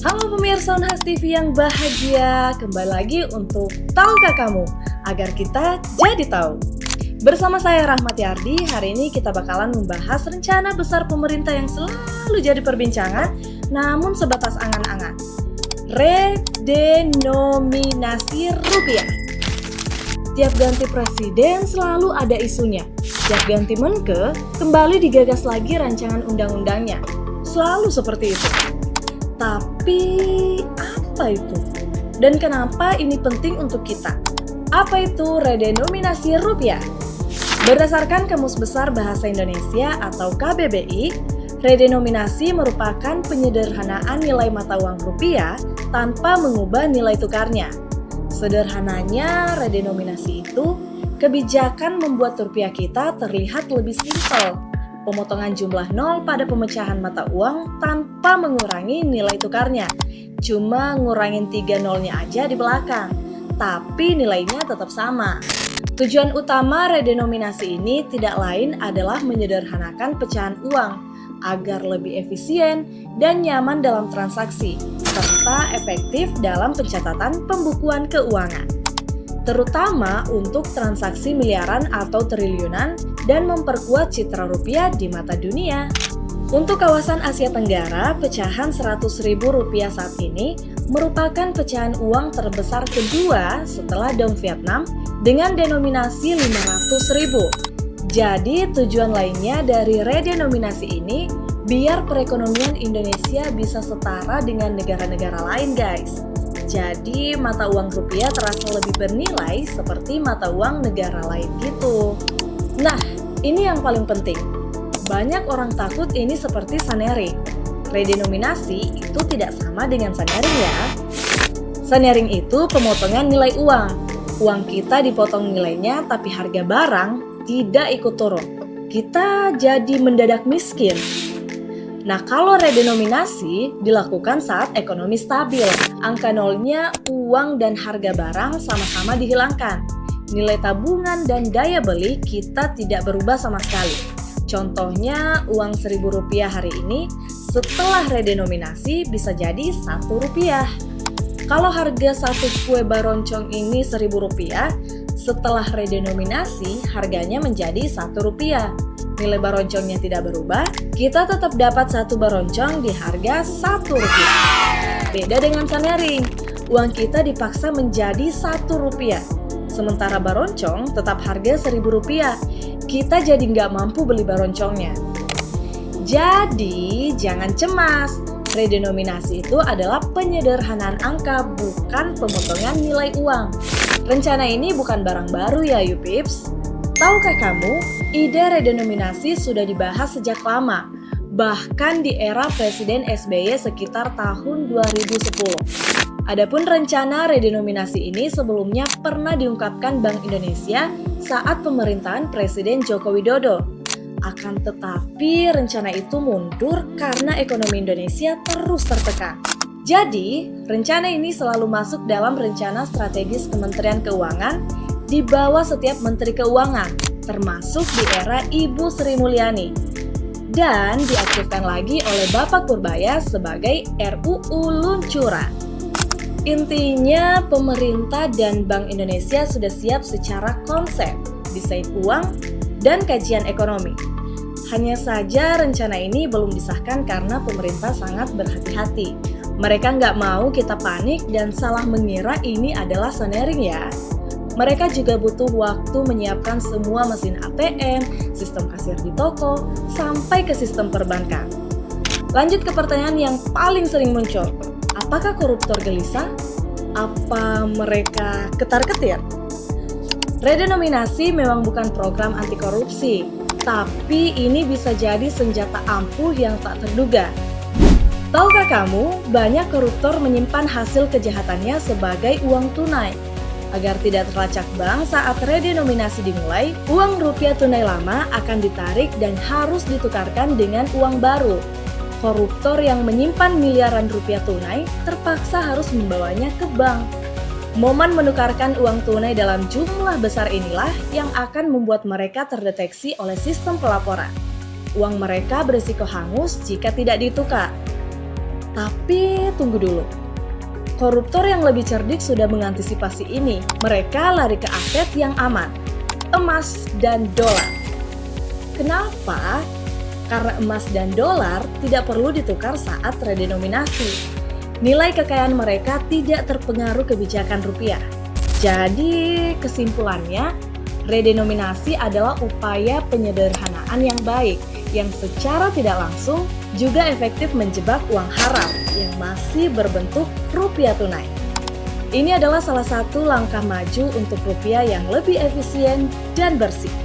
Halo pemirsa Unhas TV yang bahagia, kembali lagi untuk Tahukah Kamu? Agar kita jadi tahu. Bersama saya Rahmati Ardi, hari ini kita bakalan membahas rencana besar pemerintah yang selalu jadi perbincangan, namun sebatas angan-angan. Redenominasi rupiah. Tiap ganti presiden selalu ada isunya. Tiap ganti Menke, kembali digagas lagi rancangan undang-undangnya. Selalu seperti itu. Tapi apa itu? Dan kenapa ini penting untuk kita? Apa itu redenominasi rupiah? Berdasarkan Kamus Besar Bahasa Indonesia atau KBBI, redenominasi merupakan penyederhanaan nilai mata uang rupiah tanpa mengubah nilai tukarnya. Sederhananya, redenominasi itu kebijakan membuat rupiah kita terlihat lebih simpel. Pemotongan jumlah nol pada pemecahan mata uang tanpa mengurangi nilai tukarnya. Cuma ngurangin 3 nolnya aja di belakang, tapi nilainya tetap sama. Tujuan utama redenominasi ini tidak lain adalah menyederhanakan pecahan uang agar lebih efisien dan nyaman dalam transaksi, serta efektif dalam pencatatan pembukuan keuangan, terutama untuk transaksi miliaran atau triliunan dan memperkuat citra rupiah di mata dunia. Untuk kawasan Asia Tenggara, pecahan Rp100.000 saat ini merupakan pecahan uang terbesar kedua setelah Dong Vietnam dengan denominasi Rp500.000. Jadi tujuan lainnya dari redenominasi ini biar perekonomian Indonesia bisa setara dengan negara-negara lain, guys. Jadi mata uang rupiah terasa lebih bernilai seperti mata uang negara lain gitu. Nah, ini yang paling penting. Banyak orang takut ini seperti Sanering. Redenominasi itu tidak sama dengan Sanering ya. Sanering itu pemotongan nilai uang. Uang kita dipotong nilainya tapi harga barang tidak ikut turun. Kita jadi mendadak miskin. Nah, kalau redenominasi dilakukan saat ekonomi stabil, angka nolnya uang dan harga barang sama-sama dihilangkan. Nilai tabungan dan daya beli kita tidak berubah sama sekali. Contohnya, uang Rp1.000 hari ini setelah redenominasi bisa jadi Rp1. Kalau harga satu kue baroncong ini Rp1.000, setelah redenominasi harganya menjadi Rp1. Nilai baroncongnya tidak berubah, kita tetap dapat satu baroncong di harga Rp1. Beda dengan Sanering, uang kita dipaksa menjadi Rp1. Sementara baroncong tetap harga Rp1.000, kita jadi nggak mampu beli baroncongnya. Jadi jangan cemas, redenominasi itu adalah penyederhanaan angka, bukan pemotongan nilai uang. Rencana ini bukan barang baru ya you pips. Tahukah kamu, ide redenominasi sudah dibahas sejak lama, bahkan di era Presiden SBY sekitar tahun 2010. Adapun rencana redenominasi ini sebelumnya pernah diungkapkan Bank Indonesia saat pemerintahan Presiden Joko Widodo. Akan tetapi rencana itu mundur karena ekonomi Indonesia terus tertekan. Jadi, rencana ini selalu masuk dalam rencana strategis Kementerian Keuangan di bawah setiap Menteri Keuangan, termasuk di era Ibu Sri Mulyani, dan diaktifkan lagi oleh Bapak Purbaya sebagai RUU Luncuran. Intinya, pemerintah dan Bank Indonesia sudah siap secara konsep, desain uang, dan kajian ekonomi. Hanya saja rencana ini belum disahkan karena pemerintah sangat berhati-hati. Mereka nggak mau kita panik dan salah mengira ini adalah Sanering ya. Mereka juga butuh waktu menyiapkan semua mesin ATM, sistem kasir di toko, sampai ke sistem perbankan. Lanjut ke pertanyaan yang paling sering muncul. Apakah koruptor gelisah? Apa mereka ketar-ketir? Redenominasi memang bukan program anti korupsi, tapi ini bisa jadi senjata ampuh yang tak terduga. Tahukah kamu, banyak koruptor menyimpan hasil kejahatannya sebagai uang tunai. Agar tidak terlacak bank saat redenominasi dimulai, uang rupiah tunai lama akan ditarik dan harus ditukarkan dengan uang baru. Koruptor yang menyimpan miliaran rupiah tunai terpaksa harus membawanya ke bank. Momen menukarkan uang tunai dalam jumlah besar inilah yang akan membuat mereka terdeteksi oleh sistem pelaporan. Uang mereka berisiko hangus jika tidak ditukar. Tapi tunggu dulu. Koruptor yang lebih cerdik sudah mengantisipasi ini. Mereka lari ke aset yang aman, emas dan dolar. Kenapa? Karena emas dan dolar tidak perlu ditukar saat redenominasi. Nilai kekayaan mereka tidak terpengaruh kebijakan rupiah. Jadi, kesimpulannya, redenominasi adalah upaya penyederhanaan yang baik, yang secara tidak langsung juga efektif menjebak uang haram yang masih berbentuk rupiah tunai. Ini adalah salah satu langkah maju untuk rupiah yang lebih efisien dan bersih.